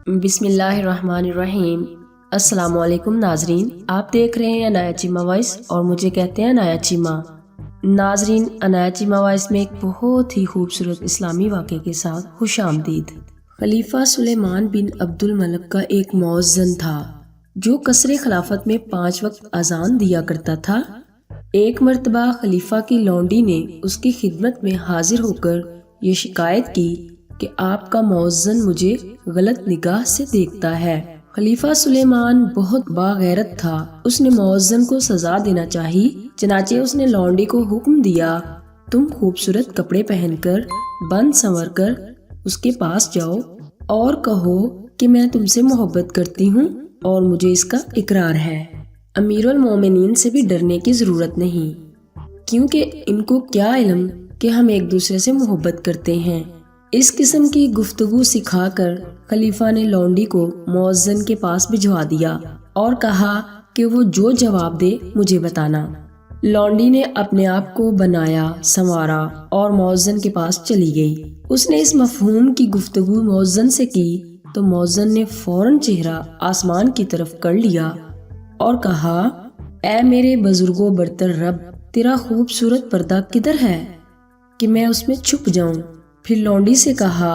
بسم اللہ الرحمن الرحیم۔ السلام علیکم ناظرین، آپ دیکھ رہے ہیں عنایت چیمہ وائس اور مجھے کہتے ہیں عنایت چیمہ۔ ناظرین، عنایت چیمہ وائس میں ایک بہت ہی خوبصورت اسلامی واقعے کے ساتھ خوش آمدید۔ خلیفہ سلیمان بن عبد الملک کا ایک مؤذن تھا جو قصر خلافت میں 5 وقت اذان دیا کرتا تھا۔ ایک مرتبہ خلیفہ کی لونڈی نے اس کی خدمت میں حاضر ہو کر یہ شکایت کی کہ آپ کا مؤذن مجھے غلط نگاہ سے دیکھتا ہے۔ خلیفہ سلیمان بہت باغیرت تھا، اس نے مؤذن کو سزا دینا چاہی، چنانچہ اس نے لونڈی کو حکم دیا، تم خوبصورت کپڑے پہن کر بند سنور کر اس کے پاس جاؤ اور کہو کہ میں تم سے محبت کرتی ہوں اور مجھے اس کا اقرار ہے۔ امیر المومنین سے بھی ڈرنے کی ضرورت نہیں، کیونکہ ان کو کیا علم کہ ہم ایک دوسرے سے محبت کرتے ہیں۔ اس قسم کی گفتگو سکھا کر خلیفہ نے لونڈی کو مؤذن کے پاس بھجوا دیا اور کہا کہ وہ جو جواب دے مجھے بتانا۔ لونڈی نے اپنے آپ کو بنایا سنوارا اور مؤذن کے پاس چلی گئی۔ اس نے اس مفہوم کی گفتگو مؤذن سے کی تو مؤذن نے فوراً چہرہ آسمان کی طرف کر لیا اور کہا، اے میرے بزرگوں برتر رب، تیرا خوبصورت پردہ کدھر ہے کہ میں اس میں چھپ جاؤں؟ پھر لونڈی سے کہا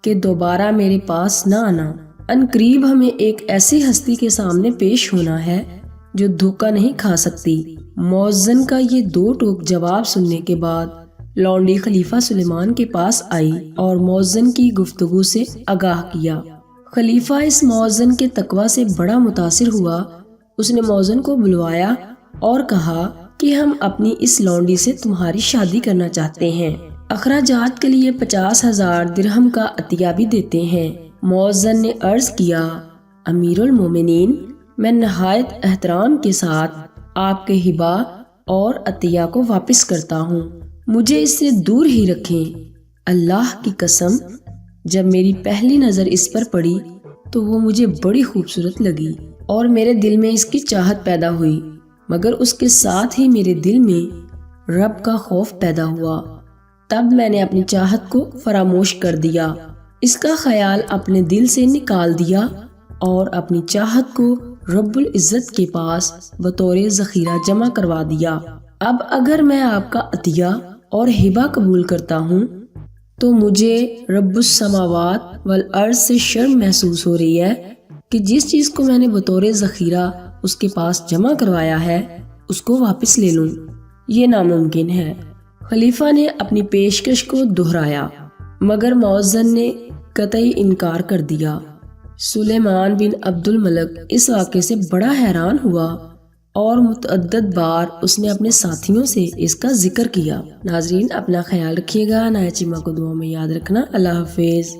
کہ دوبارہ میرے پاس نہ آنا، ان قریب ہمیں ایک ایسی ہستی کے سامنے پیش ہونا ہے جو دھوکہ نہیں کھا سکتی۔ مؤذن کا یہ 2 ٹوک جواب سننے کے بعد لونڈی خلیفہ سلیمان کے پاس آئی اور مؤذن کی گفتگو سے آگاہ کیا۔ خلیفہ اس مؤذن کے تقویٰ سے بڑا متاثر ہوا۔ اس نے مؤذن کو بلوایا اور کہا کہ ہم اپنی اس لونڈی سے تمہاری شادی کرنا چاہتے ہیں، اخراجات کے لیے 50,000 درہم کا عطیہ بھی دیتے ہیں۔ مؤذن نے عرض کیا، امیر المومنین، میں نہایت احترام کے ساتھ آپ کے ہبہ اور عطیہ کو واپس کرتا ہوں، مجھے اس سے دور ہی رکھیں۔ اللہ کی قسم، جب میری پہلی نظر اس پر پڑی تو وہ مجھے بڑی خوبصورت لگی اور میرے دل میں اس کی چاہت پیدا ہوئی، مگر اس کے ساتھ ہی میرے دل میں رب کا خوف پیدا ہوا۔ تب میں نے اپنی چاہت کو فراموش کر دیا، اس کا خیال اپنے دل سے نکال دیا اور اپنی چاہت کو رب العزت کے پاس بطور ذخیرہ جمع کروا دیا۔ اب اگر میں آپ کا عطیہ اور ہبہ قبول کرتا ہوں تو مجھے رب السماوات والارض سے شرم محسوس ہو رہی ہے کہ جس چیز کو میں نے بطور ذخیرہ اس کے پاس جمع کروایا ہے اس کو واپس لے لوں، یہ ناممکن ہے۔ خلیفہ نے اپنی پیشکش کو دہرایا مگر مؤذن نے قطعی انکار کر دیا۔ سلیمان بن عبد الملک اس واقعے سے بڑا حیران ہوا اور متعدد بار اس نے اپنے ساتھیوں سے اس کا ذکر کیا۔ ناظرین، اپنا خیال رکھیے گا، عنایت چیمہ کو دعا میں یاد رکھنا۔ اللہ حافظ۔